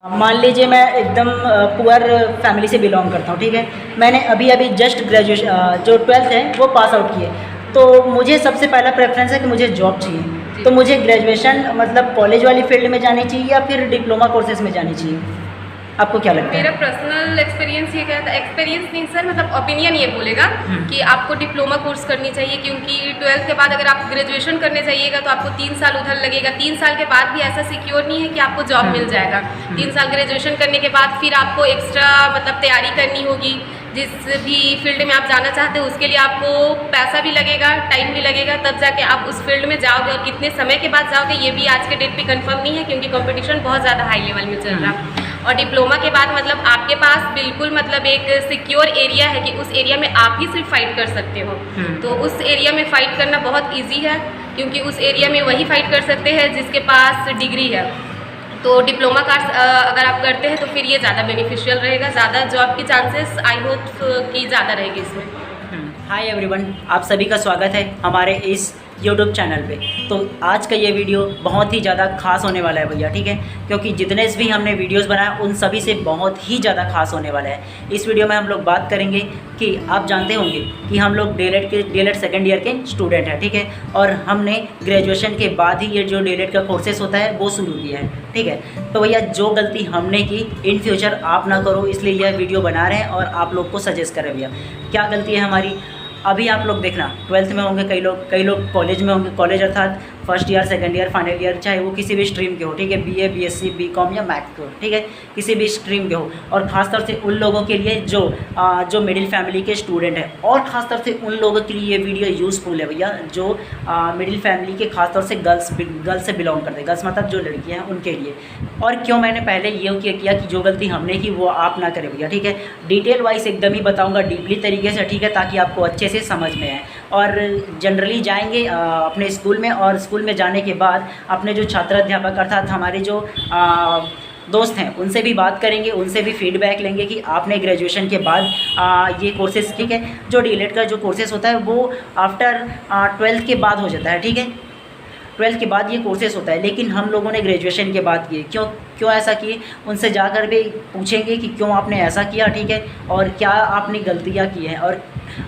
मान लीजिए मैं एकदम पुअर फैमिली से बिलोंग करता हूँ, ठीक है। मैंने अभी अभी जस्ट ग्रेजुएशन जो 12th है वो पास आउट किए, तो मुझे सबसे पहला प्रेफरेंस है कि मुझे जॉब चाहिए। तो मुझे ग्रेजुएशन मतलब कॉलेज वाली फील्ड में जानी चाहिए या फिर डिप्लोमा कोर्सेज में जानी चाहिए? आपको क्या लगता है? मेरा पर्सनल एक्सपीरियंस ये कहता है, एक्सपीरियंस नहीं सर, मतलब ओपिनियन ये बोलेगा कि आपको डिप्लोमा कोर्स करनी चाहिए, क्योंकि 12th के बाद अगर आप ग्रेजुएशन करने जाइएगा तो आपको 3 साल उधर लगेगा। 3 साल के बाद भी ऐसा सिक्योर नहीं है कि आपको जॉब मिल जाएगा। 3 साल ग्रेजुएशन करने के बाद फिर आपको एक्स्ट्रा मतलब तैयारी करनी होगी। जिस भी फील्ड में आप जाना चाहते हो उसके लिए आपको पैसा भी लगेगा, टाइम भी लगेगा, तब जाके आप उस फील्ड में जाओगे। और कितने समय के बाद जाओगे ये भी आज के डेट पे कंफर्म नहीं है, क्योंकि कंपटीशन बहुत ज़्यादा हाई लेवल में चल रहा है। और डिप्लोमा के बाद मतलब आपके पास बिल्कुल मतलब एक सिक्योर एरिया है कि उस एरिया में आप ही सिर्फ फाइट कर सकते हो। तो उस एरिया में फ़ाइट करना बहुत ईजी है, क्योंकि उस एरिया में वही फाइट कर सकते हैं जिसके पास डिग्री है। तो डिप्लोमा कोर्स अगर आप करते हैं तो फिर ये ज़्यादा बेनिफिशियल रहेगा, ज़्यादा जॉब की चांसेस आई होप की ज़्यादा रहेगी इसमें। हाय एवरीवन, आप सभी का स्वागत है हमारे इस यूट्यूब चैनल पे। तो आज का ये वीडियो बहुत ही ज़्यादा खास होने वाला है भैया, ठीक है, क्योंकि जितने भी हमने वीडियोस बनाए उन सभी से बहुत ही ज़्यादा खास होने वाला है। इस वीडियो में हम लोग बात करेंगे कि आप जानते होंगे कि हम लोग डीएलएड सेकेंड ईयर के स्टूडेंट हैं, ठीक है, और हमने ग्रेजुएशन के बाद ही ये जो डीएलएड का कोर्सेस होता है वो शुरू किया है, ठीक है। तो भैया जो गलती हमने की इन फ्यूचर आप ना करो, इसलिए यह वीडियो बना रहे हैं और आप लोग को सजेस्ट करें भैया क्या गलती है हमारी। अभी आप लोग देखना 12th में होंगे, कई लोग कॉलेज में होंगे, कॉलेज अर्थात first year, second year, final year, चाहे वो किसी भी स्ट्रीम के हो, ठीक है, बीए, बीएससी, बीकॉम या मैथ के हो, ठीक है, किसी भी स्ट्रीम के हो। और ख़ासतौर से उन लोगों के लिए जो मिडिल फैमिली के स्टूडेंट हैं, और ख़ासतौर से उन लोगों के लिए ये वीडियो यूज़फुल है भैया जो मिडिल फैमिली के खासतौर से गर्ल्स से बिलोंग करते हैं, गर्ल्स मतलब जो लड़कियाँ हैं उनके लिए। और क्यों मैंने पहले ये किया कि जो गलती हमने की वो आप ना करें भैया, ठीक है। डिटेल वाइज एकदम ही बताऊँगा, डीपली तरीके से, ठीक है, ताकि आपको अच्छे से समझ में आए। और जनरली जाएंगे अपने स्कूल में, और स्कूल में जाने के बाद अपने जो छात्र अध्यापक अर्थात हमारे जो दोस्त हैं उनसे भी बात करेंगे, उनसे भी फीडबैक लेंगे कि आपने ग्रेजुएशन के बाद ये कोर्सेज़, ठीक है, जो डीएलएड का जो कोर्सेज़ होता है वो आफ्टर 12th के बाद हो जाता है, ठीक है, 12th के बाद ये कोर्सेस होता है। लेकिन हम लोगों ने ग्रेजुएशन के बाद किए, क्यों ऐसा किए, उनसे जाकर भी पूछेंगे कि क्यों आपने ऐसा किया, ठीक है, और क्या आपने गलतियाँ की हैं। और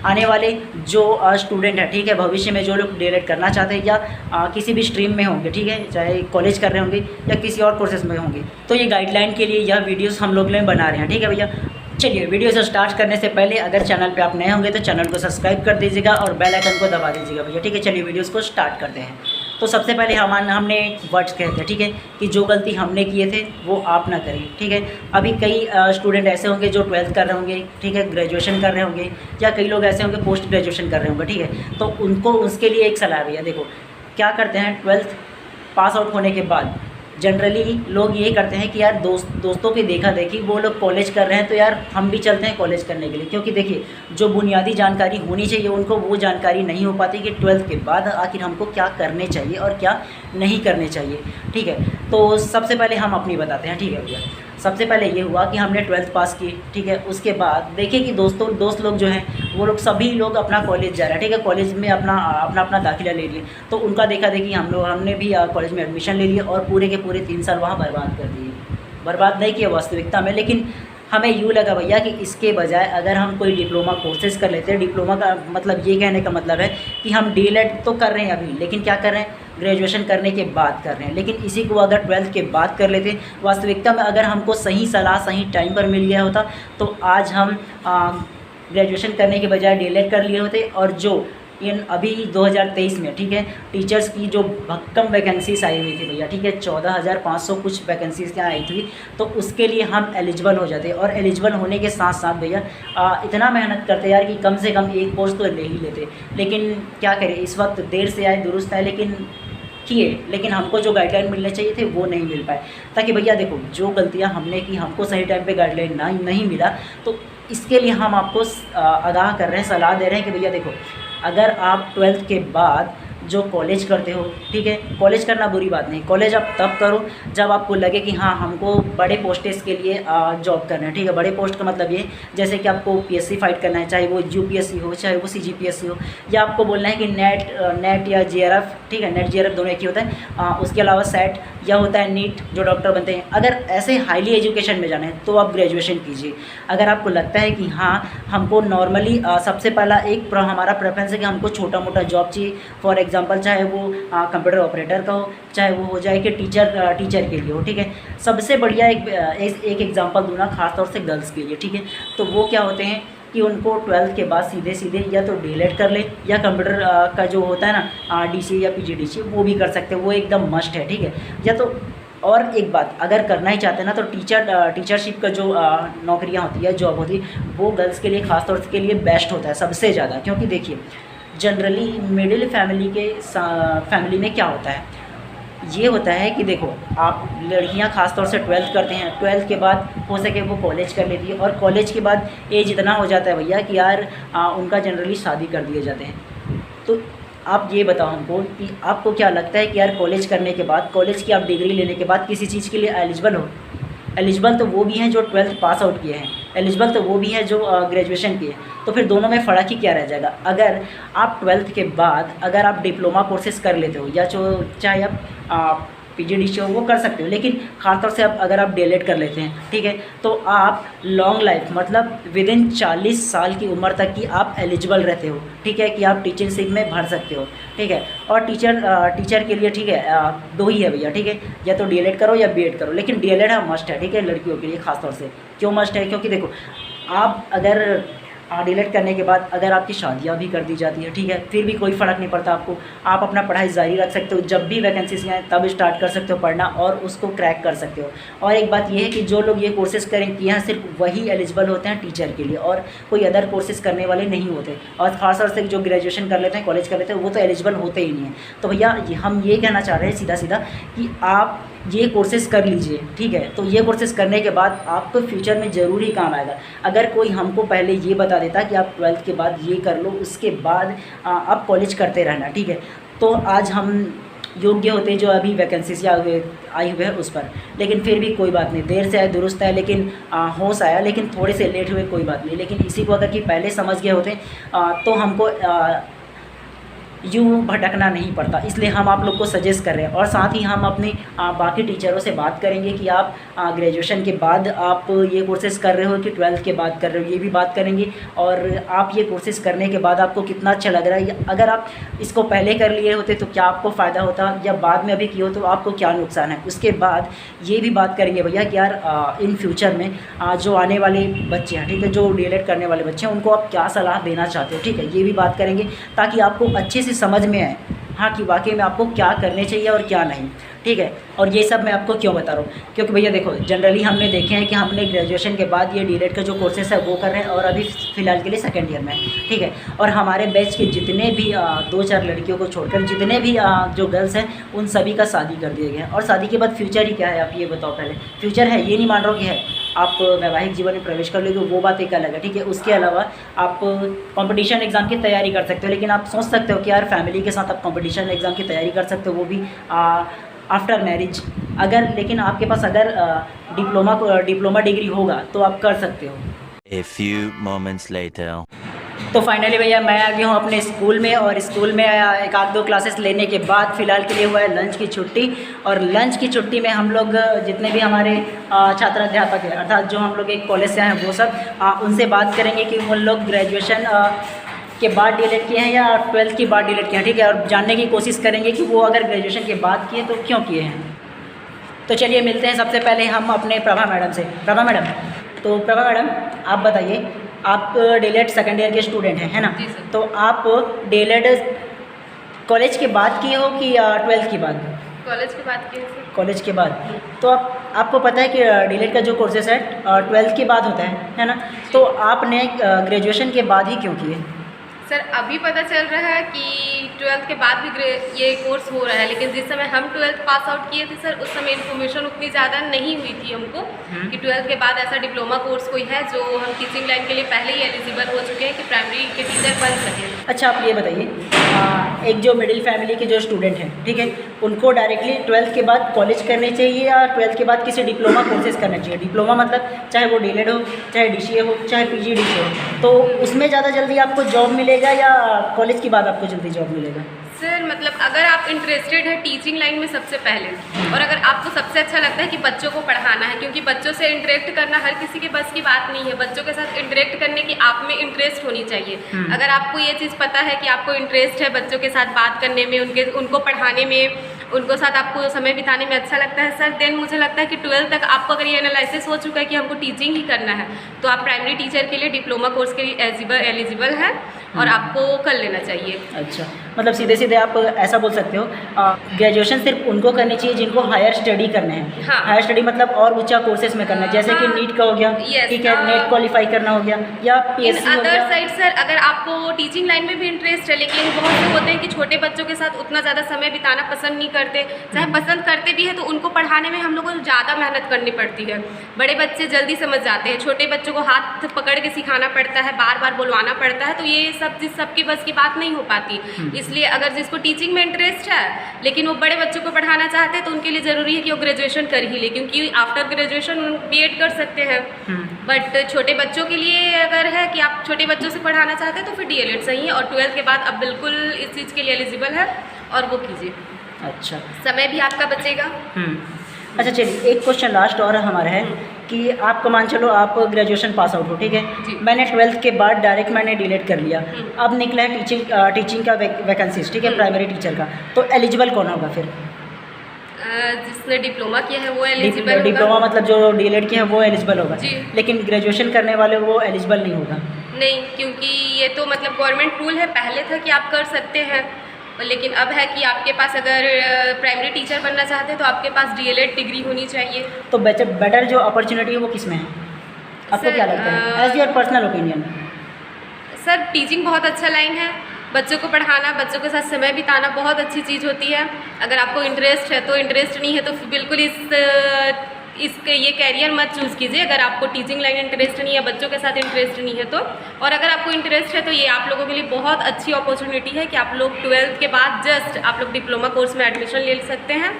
आने वाले जो स्टूडेंट हैं, ठीक है, भविष्य में जो लोग डीएलएड करना चाहते हैं या किसी भी स्ट्रीम में होंगे, ठीक है, चाहे कॉलेज कर रहे होंगे या किसी और कोर्सेज में होंगे, तो ये गाइडलाइन के लिए यह वीडियोज़ हम लोग बना रहे हैं, ठीक है भैया। चलिए वीडियो से स्टार्ट करने से पहले अगर चैनल पे आप नए होंगे तो चैनल को सब्सक्राइब कर दीजिएगा और बेल आइकन को दबा दीजिएगा भैया, ठीक है। चलिए वीडियोस को स्टार्ट करते हैं। तो सबसे पहले हमने वर्ड्स कहते हैं, ठीक है, कि जो गलती हमने किए थे वो आप ना करें, ठीक है। अभी कई स्टूडेंट ऐसे होंगे जो 12th कर रहे होंगे, ठीक है, ग्रेजुएशन कर रहे होंगे, या कई लोग ऐसे होंगे पोस्ट ग्रेजुएशन कर रहे होंगे, ठीक है। तो उनको उसके लिए एक सलाह भैया, देखो क्या करते हैं 12th पास आउट होने के बाद जनरली लोग ये करते हैं कि यार दोस्तों की देखा देखी वो लोग कॉलेज कर रहे हैं तो यार हम भी चलते हैं कॉलेज करने के लिए। क्योंकि देखिए जो बुनियादी जानकारी होनी चाहिए उनको वो जानकारी नहीं हो पाती कि 12th के बाद आखिर हमको क्या करने चाहिए और क्या नहीं करने चाहिए, ठीक है। तो सबसे पहले हम अपनी बताते हैं, ठीक है भैया। सबसे पहले ये हुआ कि हमने 12th पास की, ठीक है, उसके बाद देखिए कि दोस्त लोग जो हैं वो लोग सभी लोग अपना कॉलेज जा रहे हैं, ठीक है, कॉलेज में अपना दाखिला ले लिए। तो उनका देखा देखी हमने भी कॉलेज में एडमिशन ले लिया और पूरे के पूरे 3 साल वहाँ बर्बाद कर दिए। बर्बाद नहीं किया वास्तविकता में, लेकिन हमें यूँ लगा भैया कि इसके बजाय अगर हम कोई डिप्लोमा कोर्सेज़ कर लेते हैं। डिप्लोमा का मतलब ये कहने का मतलब है कि हम डीएलएड तो कर रहे हैं अभी, लेकिन क्या कर रहे हैं, ग्रेजुएशन करने के बाद कर रहे हैं। लेकिन इसी को अगर 12th के बाद कर लेते, वास्तविकता में अगर हमको सही सलाह सही टाइम पर मिल गया होता तो आज हम ग्रेजुएशन करने के बजाय डीएलएड कर लिए होते। और जो अभी 2023 में, ठीक है, टीचर्स की जो भक्कम वैकेंसीज आई हुई थी भैया, ठीक है, 14,500 कुछ वैकेंसीज क्या आई थी, तो उसके लिए हम एलिजिबल हो जाते। और एलिजिबल होने के साथ साथ भैया इतना मेहनत करते यार कि कम से कम एक कोर्स तो ले ही लेते। लेकिन क्या करें, इस वक्त देर से आए दुरुस्त आए, लेकिन हमको जो गाइडलाइन मिलने चाहिए थे वो नहीं मिल पाए। ताकि भैया देखो जो गलतियाँ हमने की, हमको सही टाइम पे गाइडलाइन नहीं मिला, तो इसके लिए हम आपको आगाह कर रहे हैं, सलाह दे रहे हैं कि भैया देखो अगर आप 12th के बाद जो कॉलेज करते हो, ठीक है, कॉलेज करना बुरी बात नहीं, कॉलेज आप तब करो जब आपको लगे कि हाँ हमको बड़े पोस्टेस के लिए जॉब करना है, ठीक है। बड़े पोस्ट का मतलब ये जैसे कि आपको पीएससी फाइट करना है, चाहे वो यूपीएससी हो चाहे वो सीजीपीएससी हो, या आपको बोलना है कि नेट या जेआरएफ, ठीक है, नेट जेआरएफ दोनों एक ही होता है, उसके अलावा सेट या होता है नीट जो डॉक्टर बनते हैं। अगर ऐसे हाईली एजुकेशन में जाना है तो आप ग्रेजुएशन कीजिए। अगर आपको लगता है कि हाँ हमको नॉर्मली सबसे पहला हमारा प्रेफरेंस है कि हमको छोटा मोटा जॉब चाहिए, फॉर एग्जांपल चाहे वो कंप्यूटर ऑपरेटर का हो, चाहे वो हो जाए कि टीचर के लिए हो, ठीक है। सबसे बढ़िया एक एग्जांपल दूँ ना, खासतौर से गर्ल्स के लिए, ठीक है। तो वो क्या होते हैं कि उनको 12th के बाद सीधे या तो डीएलएड कर ले, या कंप्यूटर का जो होता है ना डीसी या पीजीडीसी वो भी कर सकते हैं, वो एकदम मस्ट है, ठीक है। या तो और एक बात, अगर करना ही चाहते हैं ना तो टीचरशिप का जो नौकरियां होती है, जॉब होती है, वो गर्ल्स के लिए ख़ास तौर के लिए बेस्ट होता है सबसे ज़्यादा। क्योंकि देखिए जनरली मिडिल फैमिली में क्या होता है, ये होता है कि देखो आप लड़कियां खास तौर से 12th करते हैं, 12th के बाद हो सके वो कॉलेज कर लेती है, और कॉलेज के बाद एज इतना हो जाता है भैया कि यार उनका जनरली शादी कर दिए जाते हैं। तो आप ये बताओ हमको कि आपको क्या लगता है कि यार कॉलेज करने के बाद, कॉलेज की आप डिग्री लेने के बाद किसी चीज़ के लिए एलिजिबल हो? एलिजिबल तो वो भी हैं जो 12th पास आउट किए हैं, एलिजिबल तो वो भी हैं जो ग्रेजुएशन किए हैं। तो फिर दोनों में फ़र्क ही क्या रह जाएगा? अगर आप 12th के बाद अगर आप डिप्लोमा कोर्सेज कर लेते हो, या जो चाहे आप पीजीडीसी हो वो कर सकते हो, लेकिन खासतौर से अगर आप डीएलएड कर लेते हैं, ठीक है, तो आप लॉन्ग लाइफ मतलब विदिन 40 साल की उम्र तक की आप एलिजिबल रहते हो, ठीक है, कि आप टीचिंग में भर सकते हो, ठीक है। और टीचर के लिए, ठीक है, दो ही है भैया, ठीक है, या तो डीएलएड करो या बीएड करो, लेकिन डीएलएड मस्ट है, ठीक है, लड़कियों के लिए खासतौर से। क्यों मस्ट है? क्योंकि देखो आप अगर डीएलएड करने के बाद अगर आपकी शादियाँ भी कर दी जाती है, ठीक है, फिर भी कोई फ़र्क नहीं पड़ता आपको, आप अपना पढ़ाई जारी रख सकते हो, जब भी वैकेंसीज आए तब स्टार्ट कर सकते हो पढ़ना और उसको क्रैक कर सकते हो। और एक बात ये है कि जो लोग ये कोर्सेज़ किए हैं सिर्फ वही एलिजिबल होते हैं टीचर के लिए, और कोई अदर कोर्सेज़ करने वाले नहीं होते। और खासतौर से जो ग्रेजुएशन कर लेते हैं, कॉलेज कर लेते हैं, वो तो एलिजिबल होते ही नहीं हैं। तो भैया हम ये कहना चाह रहे हैं सीधा कि आप ये कोर्सेज़ कर लीजिए, ठीक है। तो ये कोर्सेज़ करने के बाद आपको फ्यूचर में ज़रूर ही काम आएगा। अगर कोई हमको पहले ये बता देता कि आप 12th के बाद ये कर लो, उसके बाद आप कॉलेज करते रहना, ठीक है, तो आज हम योग्य होते जो अभी वैकेंसीज आई हुए हैं उस पर। लेकिन फिर भी कोई बात नहीं, देर से आए दुरुस्त है, लेकिन होश आया, लेकिन थोड़े से लेट हुए कोई बात नहीं। लेकिन इसी को अगर कि पहले समझ गए होते तो हमको यूँ भटकना नहीं पड़ता। इसलिए हम आप लोग को सजेस्ट कर रहे हैं, और साथ ही हम अपने बाकी टीचरों से बात करेंगे कि आप ग्रेजुएशन के बाद आप ये कोर्सेज़ कर रहे हो कि 12th के बाद कर रहे हो, ये भी बात करेंगे। और आप ये कोर्सेज़ करने के बाद आपको कितना अच्छा लग रहा है, अगर आप इसको पहले कर लिए होते तो क्या आपको फ़ायदा होता, या बाद में अभी किए हो तो आपको क्या नुकसान है। उसके बाद ये भी बात करेंगे भैया कि यार इन फ्यूचर में जो आने वाले बच्चे हैं, ठीक है, जो डीएलएड करने वाले बच्चे हैं, उनको आप क्या सलाह देना चाहते हो, ठीक है, ये भी बात करेंगे ताकि आपको अच्छे से समझ में आए हाँ कि वाकई में आपको क्या करने चाहिए और क्या नहीं, ठीक है। और ये सब मैं आपको क्यों बता रहा हूँ, क्योंकि भैया देखो जनरली हमने देखे हैं कि हमने ग्रेजुएशन के बाद ये डीएलएड का जो कोर्सेस है वो कर रहे हैं, और अभी फ़िलहाल के लिए सेकेंड ईयर में, ठीक है। और हमारे बैच के जितने भी 2-4 लड़कियों को छोड़कर जितने भी जो गर्ल्स हैं उन सभी का शादी कर दिया गया है। और शादी के बाद फ्यूचर ही क्या है आप ये बताओ पहले। फ्यूचर है ये नहीं मान रहा हूँ कि है, आप वैवाहिक जीवन में प्रवेश कर लोगे वो बात एक अलग है, ठीक है। उसके अलावा आप कंपटीशन एग्ज़ाम की तैयारी कर सकते हो, लेकिन आप सोच सकते हो कि यार फैमिली के साथ आप कंपटीशन एग्ज़ाम की तैयारी कर सकते हो, वो भी आफ्टर मैरिज। अगर लेकिन आपके पास अगर डिप्लोमा डिग्री होगा तो आप कर सकते हो। A few moments later. तो फाइनली भैया मैं आ गया हूँ अपने स्कूल में, और स्कूल में 1-2 क्लासेस लेने के बाद फ़िलहाल के लिए हुआ है लंच की छुट्टी। और लंच की छुट्टी में हम लोग जितने भी हमारे छात्र अध्यापक हैं, अर्थात जो हम लोग एक कॉलेज से आए हैं वो सब उनसे बात करेंगे कि उन लोग ग्रेजुएशन के बाद डीएलएड किए हैं या 12th के बाद डीएलएड किए हैं, ठीक है। और जानने की कोशिश करेंगे कि वो अगर ग्रेजुएशन के बाद किए तो क्यों किए हैं। तो चलिए मिलते हैं सबसे पहले हम अपने प्रभा मैडम से। प्रभा मैडम, तो प्रभा मैडम आप बताइए, आप डीएलएड सेकेंड ईयर के स्टूडेंट हैं, है ना? जी सर। तो आप डीएलएड कॉलेज के बाद किए हो कि 12th के बाद? कॉलेज की बात की सर। कॉलेज के बाद। तो आपको पता है कि डीएलएड का जो कोर्सेस है 12th के बाद होता है ना? तो आपने ग्रेजुएशन के बाद ही क्यों किए? सर अभी पता चल रहा है कि ट्वेल्थ के बाद भी ये कोर्स हो रहा है, लेकिन जिस समय हम ट्वेल्थ पास आउट किए थे सर, उस समय इन्फॉर्मेशन उतनी ज़्यादा नहीं हुई थी हमको कि ट्वेल्थ के बाद ऐसा डिप्लोमा कोर्स कोई है जो हम टीचिंग लाइन के लिए पहले ही एलिजिबल हो चुके हैं कि प्राइमरी के टीचर बन सकें। अच्छा, आप ये बताइए, एक जो मिडिल फैमिली के जो स्टूडेंट हैं, ठीक है, उनको डायरेक्टली ट्वेल्थ के बाद कॉलेज करने चाहिए या ट्वेल्थ के बाद किसी डिप्लोमा कोर्सेज करना चाहिए? डिप्लोमा मतलब चाहे वो डीएलएड हो, चाहे डीसीए हो, चाहे पीजीडीसीए हो, तो उसमें ज़्यादा जल्दी आपको जॉब मिलेगा या कॉलेज के बाद आपको जल्दी जॉब मिलेगा? सर मतलब अगर आप इंटरेस्टेड है टीचिंग लाइन में सबसे पहले, और अगर आपको सबसे अच्छा लगता है कि बच्चों को पढ़ाना है, क्योंकि बच्चों से इंटरेक्ट करना हर किसी के बस की बात नहीं है, बच्चों के साथ इंटरेक्ट करने की आप में इंटरेस्ट होनी चाहिए। अगर आपको ये चीज़ पता है कि आपको इंटरेस्ट है बच्चों के साथ बात करने में, उनको पढ़ाने में, उनको साथ आपको समय बिताने में अच्छा लगता है सर, देन मुझे लगता है कि ट्वेल्थ तक आपको अगर ये एनालिसिस हो चुका है कि हमको टीचिंग ही करना है, तो आप प्राइमरी टीचर के लिए डिप्लोमा कोर्स के लिए एलिजिबल हैं और आपको कर लेना चाहिए। अच्छा, मतलब सीधे सीधे आप ऐसा बोल सकते हो, ग्रेजुएशन सिर्फ उनको करनी चाहिए जिनको हायर स्टडी करने हैं। हाँ। हायर स्टडी मतलब और ऊंचा कोर्सेज में करना है, जैसे कि नीट का हो गया, ठीक है, नेट क्वालिफाई करना हो गया, या पीएससी हो अदर गया। साइड सर, अगर आपको टीचिंग लाइन में भी इंटरेस्ट है, लेकिन बहुत लोग होते हैं कि छोटे बच्चों के साथ उतना ज़्यादा समय बिताना पसंद नहीं करते, चाहे पसंद करते भी है तो उनको पढ़ाने में हम लोगों को ज़्यादा मेहनत करनी पड़ती है। बड़े बच्चे जल्दी समझ जाते हैं, छोटे बच्चों को हाथ पकड़ के सिखाना पड़ता है, बार बार बुलवाना पड़ता है, तो ये सबकी बस की बात नहीं हो पाती। इसलिए अगर जिसको टीचिंग में इंटरेस्ट है लेकिन वो बड़े बच्चों को पढ़ाना चाहते हैं, तो उनके लिए ज़रूरी है कि वो ग्रेजुएशन कर ही ले, क्योंकि आफ्टर ग्रेजुएशन बीएड कर सकते हैं। बट छोटे बच्चों के लिए अगर है कि आप छोटे बच्चों से पढ़ाना चाहते हैं तो फिर डीएलएड सही है, और ट्वेल्थ के बाद अब बिल्कुल इस चीज़ के लिए एलिजिबल है और वो कीजिए। अच्छा, समय भी आपका बचेगा। अच्छा चलिए, एक क्वेश्चन लास्ट और हमारा है कि आपको मान चलो आप ग्रेजुएशन पास आउट हो, ठीक है, मैंने ट्वेल्थ के बाद डायरेक्ट मैंने डीलेट कर लिया, अब निकला है टीचिंग का वैकेंसीज, ठीक है, प्राइमरी टीचर का, तो एलिजिबल कौन होगा फिर? जिसने डिप्लोमा किया है वो एलिजिबल होगा। डिप्लोमा मतलब जो डीलेट किया है वो एलिजिबल होगा, लेकिन ग्रेजुएशन करने वाले वो एलिजिबल नहीं होगा? नहीं, क्योंकि ये तो मतलब गवर्नमेंट रूल है, पहले था कि आप कर सकते हैं, लेकिन अब है कि आपके पास अगर प्राइमरी टीचर बनना चाहते हैं तो आपके पास डीएलएड डिग्री होनी चाहिए। तो बेटर जो अपॉर्चुनिटी है वो किस में है, आपको क्या लगता है, as your personal opinion? Sir teaching बहुत अच्छा लाइन है, बच्चों को पढ़ाना, बच्चों के साथ समय बिताना बहुत अच्छी चीज़ होती है। अगर आपको इंटरेस्ट है तो, इंटरेस्ट नहीं है तो बिल्कुल इसके ये कैरियर मत चूज़ कीजिए। अगर आपको टीचिंग लाइन इंटरेस्ट नहीं है, बच्चों के साथ इंटरेस्ट नहीं है तो, और अगर आपको इंटरेस्ट है तो ये आप लोगों के लिए बहुत अच्छी अपॉर्चुनिटी है कि आप लोग ट्वेल्थ के बाद जस्ट आप लोग डिप्लोमा कोर्स में एडमिशन ले सकते हैं,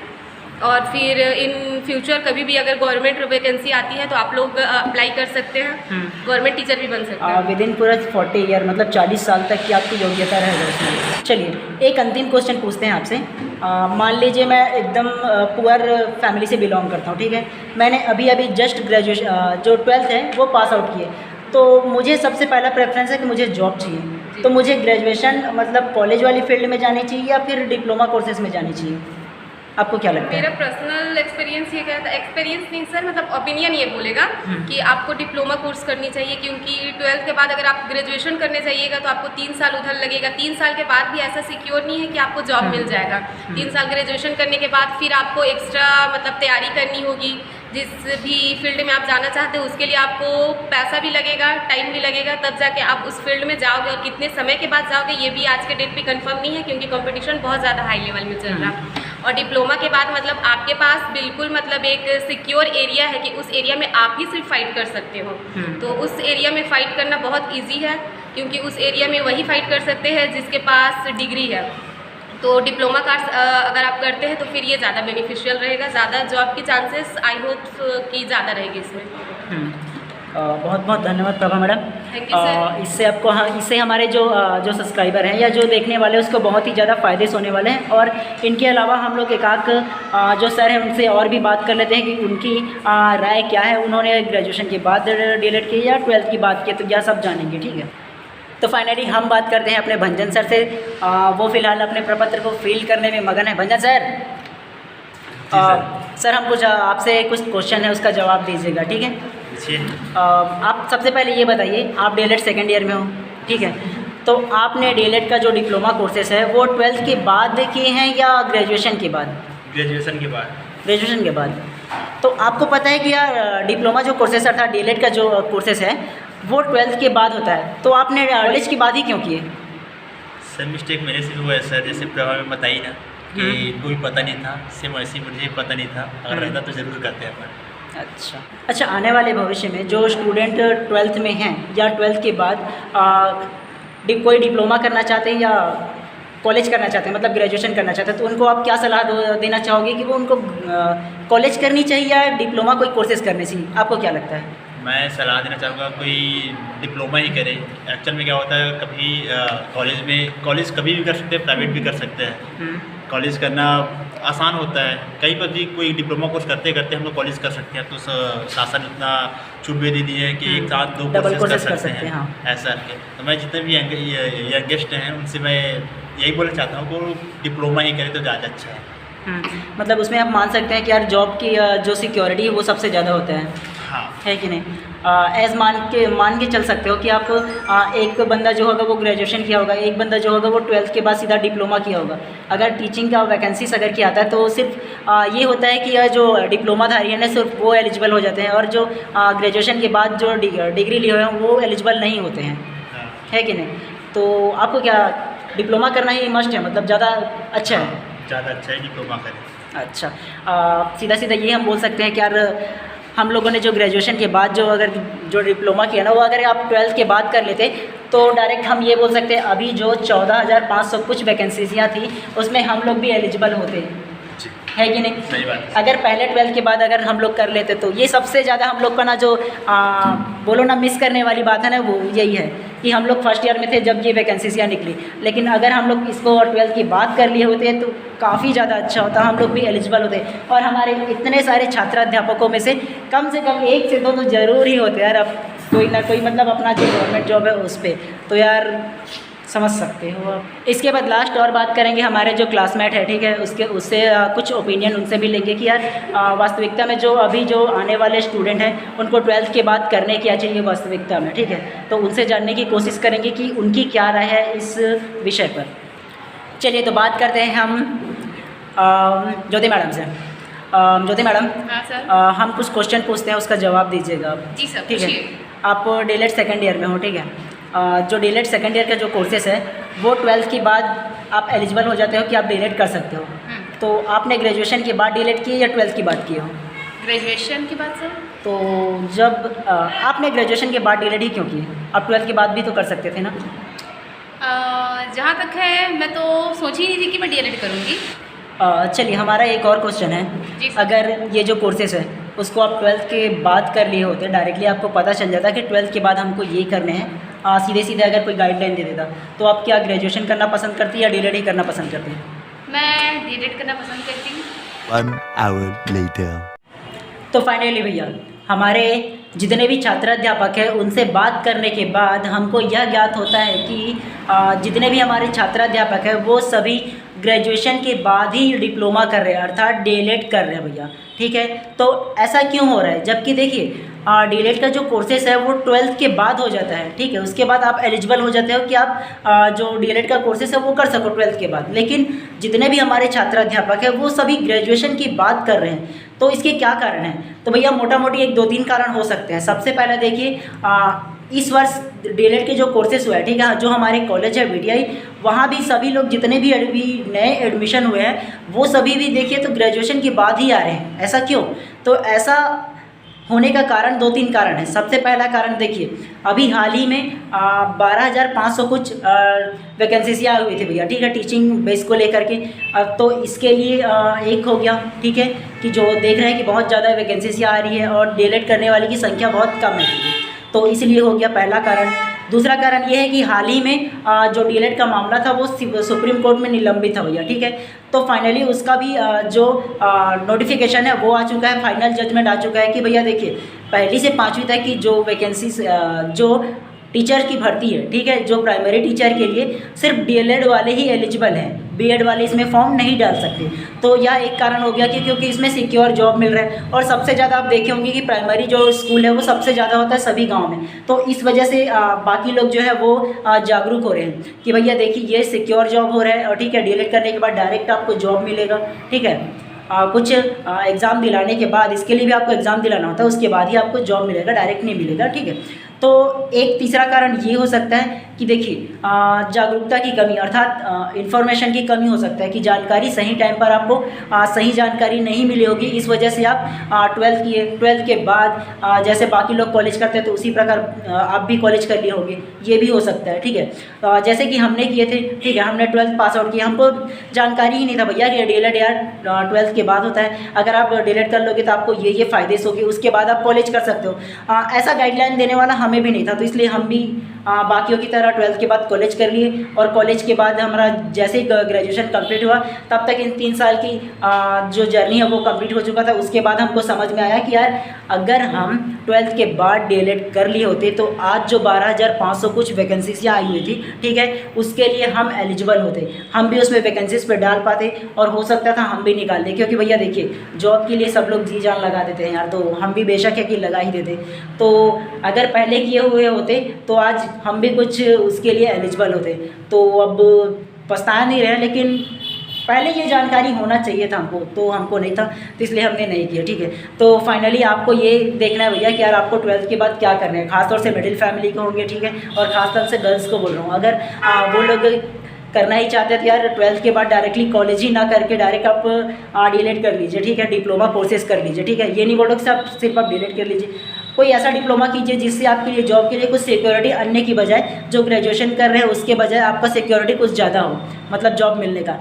और फिर इन फ्यूचर कभी भी अगर गवर्नमेंट वैकेंसी आती है तो आप लोग अप्लाई कर सकते हैं, गवर्नमेंट टीचर भी बन सकते हैं। विद इन पूरा 40 ईयर, मतलब 40 साल तक की आपकी योग्यता रहेगा उसमें। चलिए, एक अंतिम क्वेश्चन पूछते हैं आपसे। मान लीजिए मैं एकदम पुअर फैमिली से बिलोंग करता हूँ, ठीक है, मैंने अभी जस्ट ग्रेजुएशन जो 12th है वो पास आउट किए, तो मुझे सबसे पहला प्रेफरेंस है कि मुझे जॉब चाहिए, तो मुझे ग्रेजुएशन मतलब कॉलेज वाली फील्ड में जानी चाहिए या फिर डिप्लोमा कोर्सेज में जानी चाहिए? आपको क्या लगता है? मेरा पर्सनल एक्सपीरियंस ये कहता है, एक्सपीरियंस नहीं सर, मतलब ओपिनियन ये बोलेगा कि आपको डिप्लोमा कोर्स करनी चाहिए, क्योंकि ट्वेल्थ के बाद अगर आप ग्रेजुएशन करने जाइएगा तो आपको 3 साल उधर लगेगा। 3 साल के बाद भी ऐसा सिक्योर नहीं है कि आपको जॉब मिल जाएगा। 3 साल ग्रेजुएशन करने के बाद फिर आपको एक्स्ट्रा मतलब तैयारी करनी होगी, जिस भी फील्ड में आप जाना चाहते हो उसके लिए आपको पैसा भी लगेगा, टाइम भी लगेगा, तब जाके आप उस फील्ड में जाओगे, और कितने समय के बाद जाओगे ये भी आज के डेट पे कंफर्म नहीं है, क्योंकि कंपटीशन बहुत ज़्यादा हाई लेवल में चल रहा है। और डिप्लोमा के बाद मतलब आपके पास बिल्कुल मतलब एक सिक्योर एरिया है कि उस एरिया में आप ही सिर्फ फाइट कर सकते हो, तो उस एरिया में फ़ाइट करना बहुत ईजी है, क्योंकि उस एरिया में वही फाइट कर सकते हैं जिसके पास डिग्री है। तो डिप्लोमा कोर्स अगर आप करते हैं तो फिर ये ज़्यादा बेनिफिशियल रहेगा, ज़्यादा जॉब की चांसेस आई होप की ज़्यादा रहेगी इसमें। बहुत बहुत धन्यवाद Prabha madam. Thank you sir. इससे आपको इससे हमारे जो सब्सक्राइबर हैं या जो देखने वाले हैं उसको बहुत ही ज़्यादा फ़ायदे होने वाले हैं, और इनके अलावा हम लोग एकाक जो सर हैं उनसे और भी बात कर लेते हैं कि उनकी राय क्या है, उन्होंने ग्रेजुएशन के बाद डीएलएड की या 12th की बात की, तो यह सब जानेंगे, ठीक है। तो फाइनली हम बात करते हैं अपने भंजन सर से। वो फ़िलहाल अपने प्रपत्र को फिल करने में मगन है। भंजन सर, सर हम कुछ आपसे कुछ क्वेश्चन है उसका जवाब दीजिएगा, ठीक है। आप सबसे पहले ये बताइए, आप डीएलएड सेकेंड ईयर में हो, ठीक है, तो आपने डीएलएड का जो डिप्लोमा कोर्सेस है वो 12th के बाद किए हैं या ग्रेजुएशन के बाद? ग्रेजुएशन के बाद। ग्रेजुएशन के बाद। तो आपको पता है कि यार डिप्लोमा जो कोर्सेस था, डीएलएड का जो कोर्सेस है वो 12th के बाद होता है, तो आपने कॉलेज के बाद ही क्यों किए? सर मिस्टेक मेरे से भी हुआ है सर, जैसे प्रभा में बताई ना कि इनको भी पता नहीं था, सेम वैसे ही मुझे पता नहीं था, अगर रहता तो ज़रूर करते हैं अपन। अच्छा, आने वाले भविष्य में जो स्टूडेंट 12th में हैं या 12th के बाद कोई डिप्लोमा करना चाहते हैं या कॉलेज करना चाहते हैं, मतलब ग्रेजुएशन करना चाहते हैं, तो उनको आप क्या सलाह देना चाहोगे कि वो उनको कॉलेज करनी चाहिए या डिप्लोमा कोई कोर्सेज करने चाहिए? आपको क्या लगता है? मैं सलाह देना चाहूँगा कोई डिप्लोमा ही करे। एक्चुअल में क्या होता है, कभी कॉलेज कभी भी कर सकते हैं, प्राइवेट भी कर सकते हैं। कॉलेज करना आसान होता है, कहीं पर भी कोई डिप्लोमा कोर्स करते करते हम लोग कॉलेज कर सकते हैं। तो शासन इतना छूट भी दे दी है कि एक साथ 2 कोर्सेज कर सकते हैं। हाँ। ऐसा करके तो मैं जितने भी यंगेस्ट हैं उनसे मैं यही बोलना चाहता हूँ कि डिप्लोमा ही करें तो ज़्यादा अच्छा है। मतलब उसमें आप मान सकते हैं कि यार जॉब की जो सिक्योरिटी है वो सबसे ज़्यादा होता है, हाँ है कि नहीं? एज मान के चल सकते हो कि आप एक बंदा जो होगा वो ग्रेजुएशन किया होगा, एक बंदा जो होगा वो 12th के बाद सीधा डिप्लोमा किया होगा। अगर टीचिंग का वैकेंसीज अगर किया आता है तो सिर्फ ये होता है कि जो डिप्लोमाधारी है ना सिर्फ वो एलिजिबल हो जाते हैं, और जो ग्रेजुएशन के बाद जो डिग्री लिए हुए हैं वो एलिजिबल नहीं होते हैं, है कि नहीं? तो आपको क्या डिप्लोमा करना ही मस्ट है, मतलब ज़्यादा अच्छा है? ज़्यादा अच्छा है डिप्लोमा करें। अच्छा, सीधा ये हम बोल सकते हैं कि यार हम लोगों ने जो ग्रेजुएशन के बाद जो डिप्लोमा किया ना वो अगर आप 12th के बाद कर लेते तो डायरेक्ट हम ये बोल सकते हैं अभी जो 14,500 कुछ वैकेंसीज़ थी उसमें हम लोग भी एलिजिबल होते, है कि नहीं? सही बात। अगर पहले 12th के बाद अगर हम लोग कर लेते तो ये सबसे ज़्यादा हम लोग का ना जो बोलो ना मिस करने वाली बात है ना वो यही है कि हम लोग फर्स्ट ईयर में थे जब ये वैकेंसीज़ निकली, लेकिन अगर हम लोग इसको 12th की बात कर लिए होते तो काफ़ी ज़्यादा अच्छा होता, हम लोग भी एलिजिबल होते और हमारे इतने सारे छात्राध्यापकों में से कम 1 से 2 तो ज़रूर ही होते यार, अब कोई ना कोई मतलब अपना जो गवर्नमेंट जॉब है उस पर, तो यार समझ सकते हो आप। इसके बाद लास्ट और बात करेंगे हमारे जो क्लासमेट है, ठीक है, उससे कुछ ओपिनियन उनसे भी लेंगे कि यार वास्तविकता में जो अभी जो आने वाले स्टूडेंट हैं उनको 12th के बाद करने क्या चाहिए वास्तविकता में, ठीक है? तो उनसे जानने की कोशिश करेंगे कि उनकी क्या राय है इस विषय पर। चलिए तो बात करते हैं हम ज्योति मैडम से। ज्योति मैडम, हाँ सर। हम कुछ क्वेश्चन पूछते हैं, उसका जवाब दीजिएगा आप। जी सर, ठीक है? पूछिए। आप डीएलएड सेकेंड ईयर में हो, ठीक है? जो डीएलएड सेकेंड ईयर का जो कोर्सेस है वो 12th के बाद आप एलिजिबल हो जाते हो कि आप डीएलएड कर सकते हो। तो आपने ग्रेजुएशन के बाद डीएलएड किए या 12th के बाद किए हो? ग्रेजुएशन के बाद सर। तो जब आपने ग्रेजुएशन के बाद डीएलएड ही क्यों किए? आप 12th के बाद भी तो कर सकते थे ना? जहाँ तक है मैं तो सोच ही नहीं थी कि मैं डीएलएड करूँगी। चलिए हमारा एक और क्वेश्चन है, जी सर। अगर ये जो कोर्सेस है उसको आप 12th के बाद कर लिए होते, डायरेक्टली आपको पता चल जाता कि 12th के बाद हमको ये करने हैं, सीधे अगर कोई गाइडलाइन दे देता, तो आप क्या ग्रेजुएशन करना पसंद करती या डीएलएड ही करना पसंद करती? मैं डीएलएड करना पसंद करती हूँ। 1 hour later. तो फाइनली भैया हमारे जितने भी छात्राध्यापक हैं उनसे बात करने के बाद हमको यह ज्ञात होता है कि जितने भी हमारे छात्राध्यापक हैं वो सभी ग्रेजुएशन के बाद ही डिप्लोमा कर रहे हैं, अर्थात डीएलएड कर रहे हैं भैया, ठीक है? तो ऐसा क्यों हो रहा है? जबकि देखिए डीएलएड का जो कोर्सेस है वो 12th के बाद हो जाता है, ठीक है? उसके बाद आप एलिजिबल हो जाते हो कि आप जो डीएलएड का कोर्सेस है वो कर सको 12th के बाद, लेकिन जितने भी हमारे छात्राध्यापक हैं वो सभी ग्रेजुएशन की बात कर रहे हैं। तो इसके क्या कारण हैं? तो भैया मोटा मोटी 1-2-3 कारण हो सकते हैं। सबसे पहला देखिए इस वर्ष डीएलएड के जो कोर्सेस हुए हैं, ठीक है, जो हमारे कॉलेज है VTI, वहाँ भी सभी लोग जितने भी नए एडमिशन हुए हैं वो सभी भी देखिए तो ग्रेजुएशन के बाद ही आ रहे हैं। ऐसा क्यों? तो ऐसा होने का कारण 2-3 कारण है। सबसे पहला कारण देखिए अभी हाल ही में 12,500 कुछ वैकेंसीज आई हुई थी भैया, ठीक है, टीचिंग बेस को लेकर के। तो इसके लिए एक हो गया, ठीक है, कि जो देख रहे हैं कि बहुत ज़्यादा वैकेंसीज आ रही है और डीएलएड करने वाले की संख्या बहुत कम है, तो इसलिए हो गया पहला कारण। दूसरा कारण ये है कि हाल ही में जो डीएलएड का मामला था वो सुप्रीम कोर्ट में निलंबित था भैया, ठीक है? तो फाइनली उसका भी जो नोटिफिकेशन है वो आ चुका है, फाइनल जजमेंट आ चुका है कि भैया देखिए 1ली से 5वीं तक की जो वैकेंसीज जो टीचर की भर्ती है, ठीक है, जो प्राइमरी टीचर के लिए सिर्फ डीएलएड वाले ही एलिजिबल हैं, बीएड वाले इसमें फॉर्म नहीं डाल सकते। तो यह एक कारण हो गया कि क्योंकि इसमें सिक्योर जॉब मिल रहा है और सबसे ज़्यादा आप देखे होंगे कि प्राइमरी जो स्कूल है वो सबसे ज़्यादा होता है सभी गांव में। तो इस वजह से बाकी लोग जो है वो जागरूक हो रहे हैं कि भैया देखिए ये सिक्योर जॉब हो रहा है और ठीक है, डीएलएड करने के बाद डायरेक्ट आपको जॉब मिलेगा, ठीक है? कुछ एग्ज़ाम दिलाने के बाद, इसके लिए भी आपको एग्ज़ाम दिलाना होता है, उसके बाद ही आपको जॉब मिलेगा, डायरेक्ट नहीं मिलेगा, ठीक है? तो एक तीसरा कारण ये हो सकता है कि देखिए जागरूकता की कमी अर्थात इन्फॉर्मेशन की कमी हो सकता है कि जानकारी सही टाइम पर आपको सही जानकारी नहीं मिली होगी, इस वजह से आप 12th किए, 12th के बाद जैसे बाकी लोग कॉलेज करते हैं तो उसी प्रकार आप भी कॉलेज कर लिए होंगे, ये भी हो सकता है। ठीक है, जैसे कि हमने किए थे, ठीक है, हमने 12th पास आउट किया, हमको जानकारी ही नहीं था भैया कि डीएलएड यार 12th के बाद होता है, अगर आप डीएलएड कर लोगे तो आपको ये फ़ायदे होंगे, उसके बाद आप कॉलेज कर सकते हो। ऐसा गाइडलाइन देने वाला हमें भी नहीं था, तो इसलिए हम भी बाकियों की तरह 12th के बाद कॉलेज कर लिए और कॉलेज के बाद हमारा जैसे ही ग्रेजुएशन कंप्लीट हुआ तब तक इन 3 साल की जो जर्नी है वो कंप्लीट हो चुका था। उसके बाद हमको समझ में आया कि यार अगर हम 12th के बाद डीएलएड कर लिए होते तो आज जो 12,500 कुछ वैकेंसीज आई हुई थी, ठीक है, उसके लिए हम एलिजिबल होते, हम भी उसमें वैकेंसीज पे डाल पाते और हो सकता था हम भी निकाल दें, क्योंकि भैया देखिए जॉब के लिए सब लोग जी जान लगा देते हैं यार, तो हम भी बेशक है कि लगा ही देते। तो अगर पहले किए हुए होते तो आज हम भी कुछ उसके लिए एलिजिबल होते। तो अब पछता नहीं रहे, लेकिन पहले ये जानकारी होना चाहिए था हमको, तो हमको नहीं था, तो इसलिए हमने नहीं किया। ठीक है, तो फाइनली आपको ये देखना है भैया कि यार आपको 12th के बाद क्या करना है, खासतौर से मिडिल फैमिली के होंगे, ठीक है, और ख़ासतौर से गर्ल्स को बोल रहा हूँ। अगर वो लोग करना ही चाहते हैं तो यार 12th के बाद डायरेक्टली कॉलेज ही ना करके डायरेक्ट आप डीएलएड कर लीजिए, ठीक है, डिप्लोमा कोर्सेज कर लीजिए। ठीक है, ये नहीं बोलो कि सिर्फ आप डीएलएड कर लीजिए, कोई ऐसा डिप्लोमा कीजिए जिससे आपके लिए जॉब के लिए कुछ सिक्योरिटी अन्य की बजाय, जो ग्रेजुएशन कर रहे हैं उसके बजाय आपका सिक्योरिटी कुछ ज़्यादा हो, मतलब जॉब मिलने का।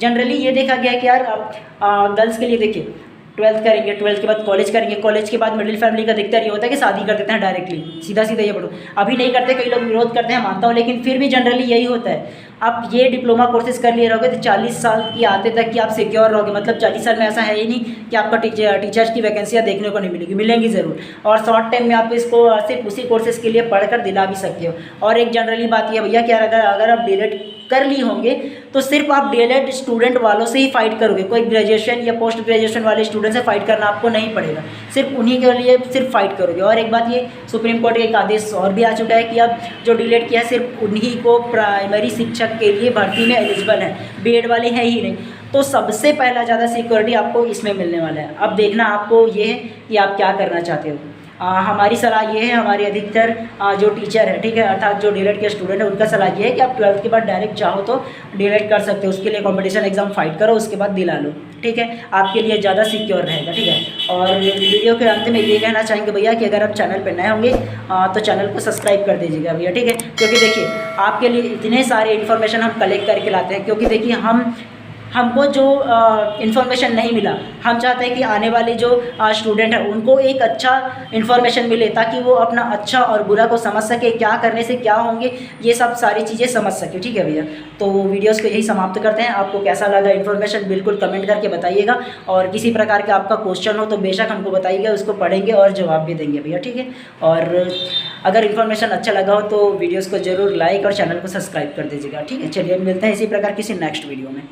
जनरली ये देखा गया कि यार आप गर्ल्स के लिए देखिए 12th करेंगे, 12th के बाद कॉलेज करेंगे, कॉलेज के बाद मिडिल फैमिली का दिक्कत ये होता है कि शादी कर देते हैं डायरेक्टली, सीधा सीधा ये पढ़ो। अभी नहीं करते, कई लोग विरोध करते हैं, मानता हूँ, लेकिन फिर भी जनरली यही होता है। आप ये डिप्लोमा कोर्सेज कर लिए रहोगे तो 40 साल की आते तक कि आप सिक्योर रहोगे, मतलब 40 साल में ऐसा है ही नहीं कि आपका टीचर्स की वैकेंसियाँ देखने को नहीं मिलेगी, मिलेंगी ज़रूर, और शॉर्ट टाइम में आप इसको सिर्फ उसी कोर्सेज के लिए पढ़कर दिला भी सकते हो। और एक जनरली बात ये भैया कि यार अगर आप डीएलएड कर ली होंगे तो सिर्फ आप डीएलएड स्टूडेंट वालों से ही फाइट करोगे, कोई ग्रेजुएशन या पोस्ट ग्रेजुएशन वाले स्टूडेंट से फाइट करना आपको नहीं पड़ेगा, सिर्फ उन्हीं के लिए सिर्फ फाइट करोगे। और एक बात ये सुप्रीम कोर्ट का एक आदेश और भी आ चुका है कि अब जो डीएलएड किया है सिर्फ उन्हीं को प्राइमरी शिक्षक के लिए भर्ती में एलिजिबल है, बीएड वाले हैं ही नहीं। तो सबसे पहला ज़्यादा सिक्योरिटी आपको इसमें मिलने वाला है। अब देखना आपको ये है कि आप क्या करना चाहते हो। हमारी सलाह ये है, हमारी अधिकतर जो टीचर है, ठीक है, अर्थात जो डीएलएड के स्टूडेंट है, उनका सलाह ये है कि आप 12th के बाद डायरेक्ट चाहो तो डीएलएड कर सकते हो, उसके लिए कंपटीशन एग्जाम फाइट करो, उसके बाद दिला लो, ठीक है, आपके लिए ज़्यादा सिक्योर रहेगा। ठीक है, और वीडियो के अंत में ये कहना चाहेंगे भैया कि अगर आप चैनल पर नए होंगे तो चैनल को सब्सक्राइब कर दीजिएगा भैया, ठीक है, क्योंकि देखिए आपके लिए इतने सारे इन्फॉर्मेशन हम कलेक्ट करके लाते हैं, क्योंकि देखिए हमको जो इन्फॉर्मेशन नहीं मिला, हम चाहते हैं कि आने वाले जो स्टूडेंट हैं उनको एक अच्छा इन्फॉर्मेशन मिले, ताकि वो अपना अच्छा और बुरा को समझ सके, क्या करने से क्या होंगे, ये सब सारी चीज़ें समझ सके। ठीक है भैया, तो वीडियोस को यही समाप्त करते हैं। आपको कैसा लगा इन्फॉर्मेशन बिल्कुल कमेंट करके बताइएगा, और किसी प्रकार का आपका क्वेश्चन हो तो बेशक हमको बताइएगा, उसको पढ़ेंगे और जवाब भी देंगे भैया, ठीक है। और अगर इन्फॉर्मेशन अच्छा लगा हो तो वीडियोज़ को ज़रूर लाइक और चैनल को सब्सक्राइब कर दीजिएगा, ठीक है। चलिए मिलते हैं इसी प्रकार किसी नेक्स्ट वीडियो में।